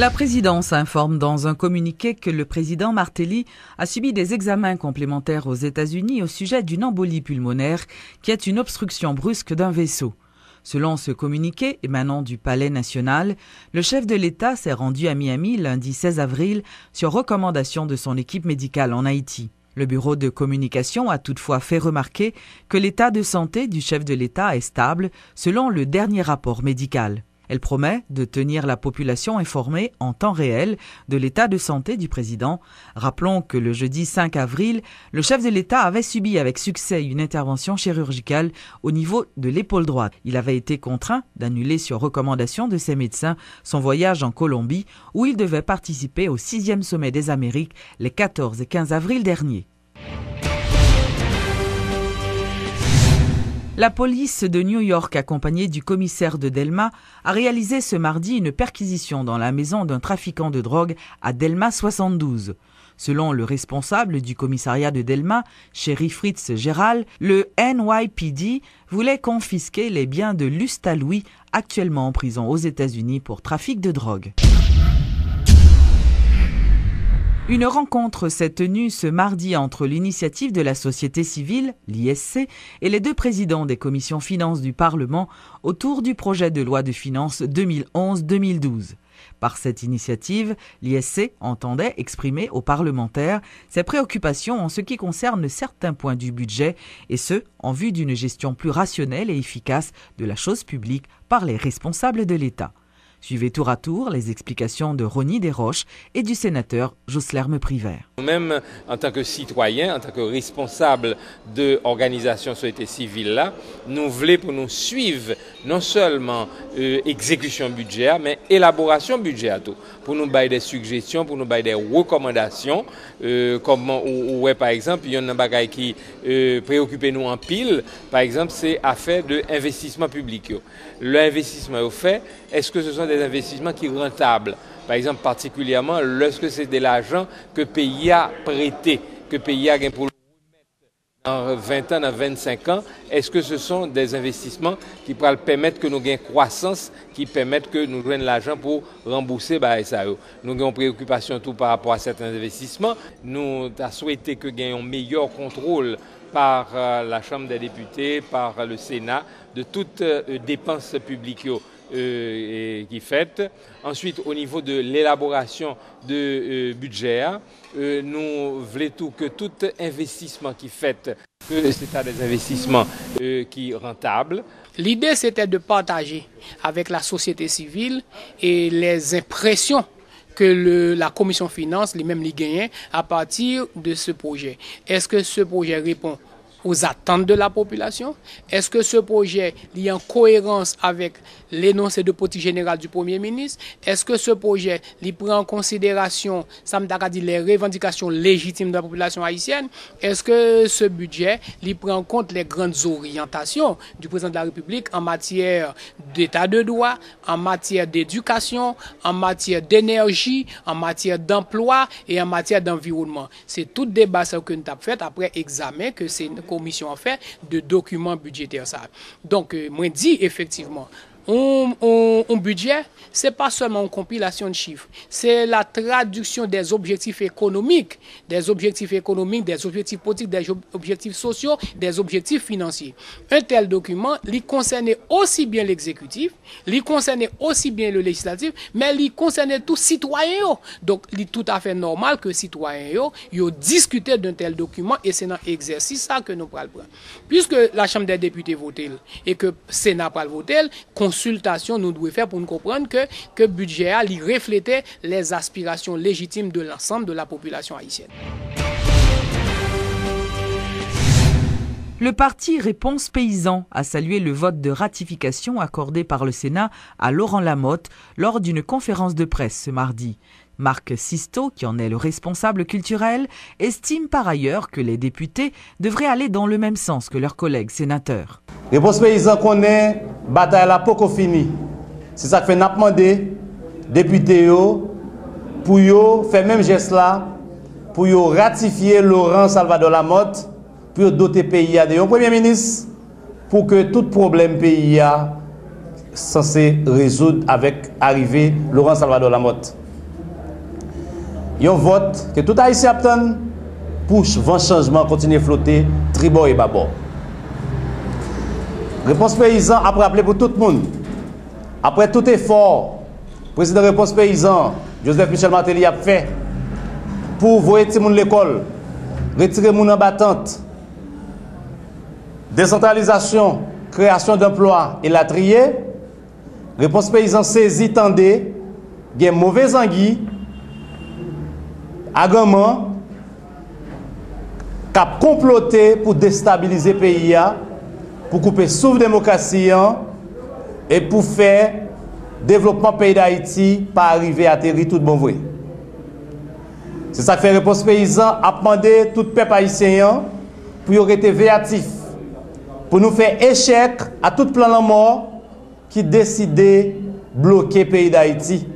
La présidence informe dans un communiqué que le président Martelly a subi des examens complémentaires aux États-Unis au sujet d'une embolie pulmonaire qui est une obstruction brusque d'un vaisseau. Selon ce communiqué émanant du Palais national, le chef de l'État s'est rendu à Miami lundi 16 avril sur recommandation de son équipe médicale en Haïti. Le bureau de communication a toutefois fait remarquer que l'état de santé du chef de l'État est stable selon le dernier rapport médical. Elle promet de tenir la population informée en temps réel de l'état de santé du président. Rappelons que le jeudi 5 avril, le chef de l'État avait subi avec succès une intervention chirurgicale au niveau de l'épaule droite. Il avait été contraint d'annuler sur recommandation de ses médecins son voyage en Colombie où il devait participer au 6e sommet des Amériques les 14 et 15 avril dernier. La police de New York, accompagnée du commissaire de Delma, a réalisé ce mardi une perquisition dans la maison d'un trafiquant de drogue à Delma 72. Selon le responsable du commissariat de Delma, shérif Fritz Gérald, le NYPD voulait confisquer les biens de Lusta Louis, actuellement en prison aux États-Unis pour trafic de drogue. Une rencontre s'est tenue ce mardi entre l'initiative de la société civile, l'ISC, et les deux présidents des commissions finances du Parlement autour du projet de loi de finances 2011-2012. Par cette initiative, l'ISC entendait exprimer aux parlementaires ses préoccupations en ce qui concerne certains points du budget, et ce, en vue d'une gestion plus rationnelle et efficace de la chose publique par les responsables de l'État. Suivez tour à tour les explications de Ronnie Desroches et du sénateur Joslerme Privert. Nous-mêmes, en tant que citoyens, en tant que responsables de l'organisation société civile, là, nous voulons pour nous suivre non seulement exécution budgétaire, mais élaboration budgétaire. Pour nous donner des suggestions, pour nous donner des recommandations, par exemple, il y a un bagage qui préoccupe nous en pile, par exemple, c'est affaire de investissement public. L'investissement au fait, est-ce que ce sont des investissements qui sont rentables? Par exemple, particulièrement lorsque c'est de l'argent que le pays a prêté, que le pays a gagné pour le remettre dans 20 ans, dans 25 ans, est-ce que ce sont des investissements qui pourraient permettre que nous gagnions croissance, qui permettent que nous gagnons l'argent pour rembourser ça? Nous avons une préoccupation tout par rapport à certains investissements. Nous avons souhaité que nous ayons un meilleur contrôle par la Chambre des députés, par le Sénat, de toutes dépenses publiques qui fait. Ensuite, au niveau de l'élaboration de budget, nous voulons que tout investissement qui fait, que c'est des investissements qui sont rentables. L'idée, c'était de partager avec la société civile et les impressions que la commission finance, les mêmes les gagnent à partir de ce projet. Est-ce que ce projet répond aux attentes de la population? Est-ce que ce projet est en cohérence avec l'énoncé de politique générale du Premier ministre? Est-ce que ce projet prend en considération les revendications légitimes de la population haïtienne? Est-ce que ce budget prend en compte les grandes orientations du président de la République en matière d'état de droit, en matière d'éducation, en matière d'énergie, en matière d'emploi et en matière d'environnement? C'est tout débat que nous avons fait après examen que c'est une commission a fait de documents budgétaires. Donc, moi dis effectivement, un budget, c'est pas seulement une compilation de chiffres, c'est la traduction des objectifs économiques, des objectifs politiques, des objectifs sociaux, des objectifs financiers. Un tel document, il concerne aussi bien l'exécutif, il concerne aussi bien le législatif, mais il concerne tous citoyens. Donc, il est tout à fait normal que citoyens yo discutent d'un tel document et c'est dans l'exercice ça que nous prenons. Puisque la Chambre des députés vote et que le Sénat va voter, consultation nous devons faire pour nous comprendre que le budget a reflétait les aspirations légitimes de l'ensemble de la population haïtienne. Le parti Réponse Paysan a salué le vote de ratification accordé par le Sénat à Laurent Lamotte lors d'une conférence de presse ce mardi. Marc Sisto, qui en est le responsable culturel, estime par ailleurs que les députés devraient aller dans le même sens que leurs collègues sénateurs. Réponse Paysan connaît bataille la poko fini. C'est ça que fait n'a demandé députés pour yo faire même geste là pour yo ratifier Laurent Salvador Lamotte pour doter pays de un premier ministre pour que tout problème pays a censé résoudre avec arrivée Laurent Salvador Lamotte. Il y a un vote que tout Haïtien attend pour vent changement continuer à flotter, tribord et babord. Réponse paysan a rappelé pour tout le monde. Après tout effort, président Réponse paysan, Joseph Michel Martelly a fait pour voyer tout le monde l'école, retirer les gens en battante, décentralisation, création d'emplois et la trier. Réponse paysan saisit, tendez, il y a mauvais anguille, agrément, qui a comploté pour déstabiliser le pays, pour couper souffle démocratie et pour faire développement pays d'Haïti pas arriver à terre tout bon vrai. C'est ça que fait Réponse paysan a demandé tout peuple haïtien pour être véatif, pour nous faire échec à tout plan la mort qui décide de bloquer le pays d'Haïti.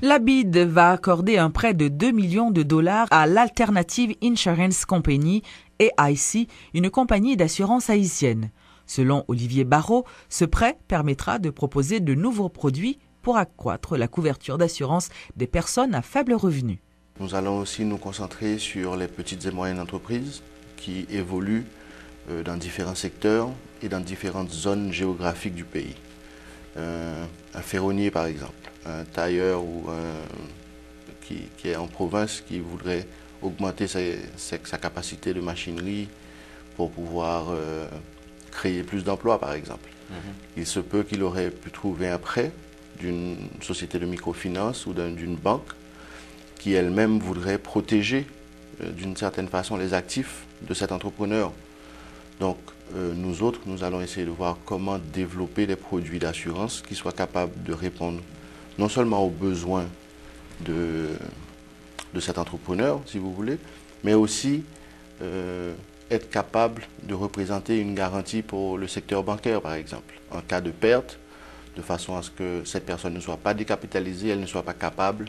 La BID va accorder un prêt de 2 millions de dollars à l'Alternative Insurance Company, AIC, une compagnie d'assurance haïtienne. Selon Olivier Barrault, ce prêt permettra de proposer de nouveaux produits pour accroître la couverture d'assurance des personnes à faible revenu. Nous allons aussi nous concentrer sur les petites et moyennes entreprises qui évoluent dans différents secteurs et dans différentes zones géographiques du pays. Un ferronnier par exemple, un tailleur qui est en province qui voudrait augmenter sa capacité de machinerie pour pouvoir créer plus d'emplois par exemple. Il se peut qu'il aurait pu trouver un prêt d'une société de microfinance ou d'une banque qui elle-même voudrait protéger d'une certaine façon les actifs de cet entrepreneur. Donc nous autres, nous allons essayer de voir comment développer des produits d'assurance qui soient capables de répondre non seulement aux besoins de cet entrepreneur, si vous voulez, mais aussi être capable de représenter une garantie pour le secteur bancaire, par exemple, en cas de perte, de façon à ce que cette personne ne soit pas décapitalisée, elle ne soit pas capable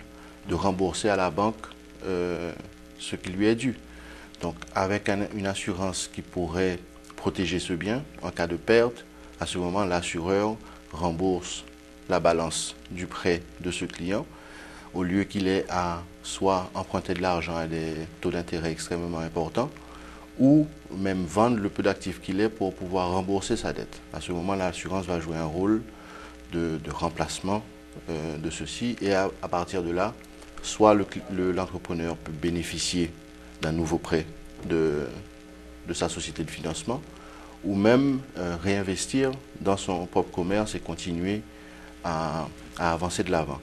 de rembourser à la banque ce qui lui est dû. Donc, avec une assurance qui pourrait protéger ce bien, en cas de perte, à ce moment, l'assureur rembourse la balance du prêt de ce client, au lieu qu'il ait à soit emprunter de l'argent à des taux d'intérêt extrêmement importants, ou même vendre le peu d'actifs qu'il est pour pouvoir rembourser sa dette. À ce moment, l'assurance va jouer un rôle de remplacement de ceci, et à partir de là, soit l'entrepreneur peut bénéficier d'un nouveau prêt de sa société de financement, ou même réinvestir dans son propre commerce et continuer à avancer de l'avant.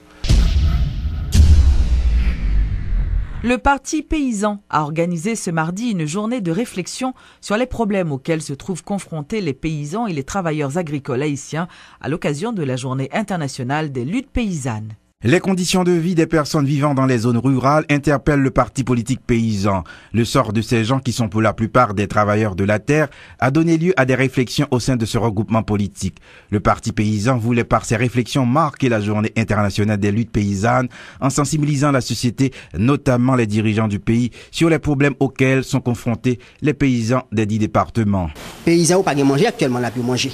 Le Parti paysan a organisé ce mardi une journée de réflexion sur les problèmes auxquels se trouvent confrontés les paysans et les travailleurs agricoles haïtiens à l'occasion de la Journée internationale des luttes paysannes. Les conditions de vie des personnes vivant dans les zones rurales interpellent le parti politique paysan. Le sort de ces gens, qui sont pour la plupart des travailleurs de la terre, a donné lieu à des réflexions au sein de ce regroupement politique. Le parti paysan voulait par ses réflexions marquer la Journée internationale des luttes paysannes en sensibilisant la société, notamment les dirigeants du pays, sur les problèmes auxquels sont confrontés les paysans des 10 départements. Les paysans n'ont pas manger actuellement, là, pour manger.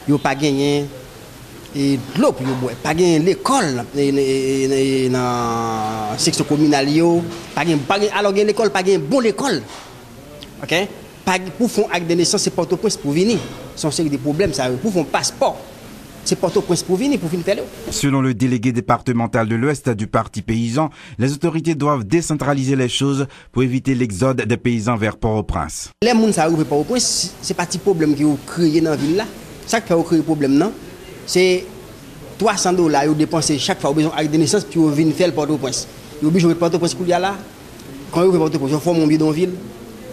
Ils n'ont pas gagné. Et l'eau pour boire, pas gain l'école dans section communale alors gain l'école pas gain bon l'école. OK? Pas pour font acte de naissance c'est Port-au-Prince pour venir. Sont série des problèmes ça pour font passeport. C'est Port-au-Prince pour venir faire. Selon le délégué départemental de l'Ouest du parti paysan, les autorités doivent décentraliser les choses pour éviter l'exode des paysans vers Port-au-Prince. Les gens qui arrivent Port-au-Prince, c'est pas petit problème qui ont créé dans la ville là. Ça qui fait créer problème non. C'est $300 vous dépensez chaque fois au besoin avec des naissances puis vous venez faire le Port-au-Prince. Vous obligez de Port-au-Prince pour y aller là. Quand vous Port-au-Prince, vous formez un bidonville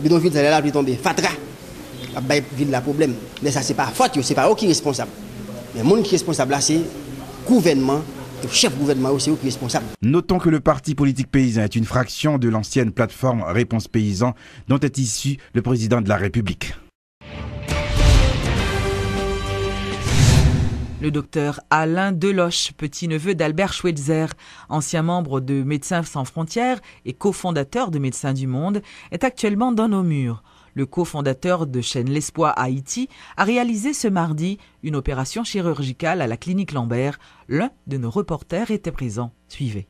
vous allez là puis tomber. Fatra. La ville la problème. Mais ça c'est pas faute, c'est pas eux qui responsable. Mais monde qui est responsable là c'est gouvernement, le chef gouvernement aussi qui est responsable. Notons que le parti politique paysan est une fraction de l'ancienne plateforme Réponse Paysan dont est issu le président de la République. Le docteur Alain Deloche, petit-neveu d'Albert Schweitzer, ancien membre de Médecins sans frontières et cofondateur de Médecins du Monde, est actuellement dans nos murs. Le cofondateur de chaîne L'Espoir Haïti a réalisé ce mardi une opération chirurgicale à la clinique Lambert. L'un de nos reporters était présent. Suivez.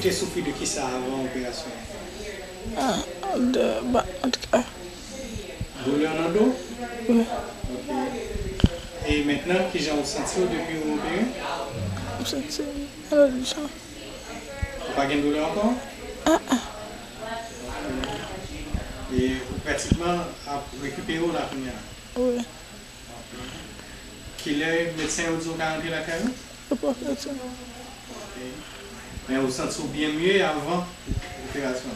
Tu es souffert de qui ça avant l'opération? En tout cas. Douleur dans le dos? Oui. Ok. Et maintenant, qui j'ai ressenti depuis l'opération? C'est alors du sang. Vous n'avez pas de douleur encore? Et pratiquement à récupérer la première? Oui. Quel est le médecin qui a garanti la carrière? Le professeur. Mais vous sentez bien mieux avant l'opération?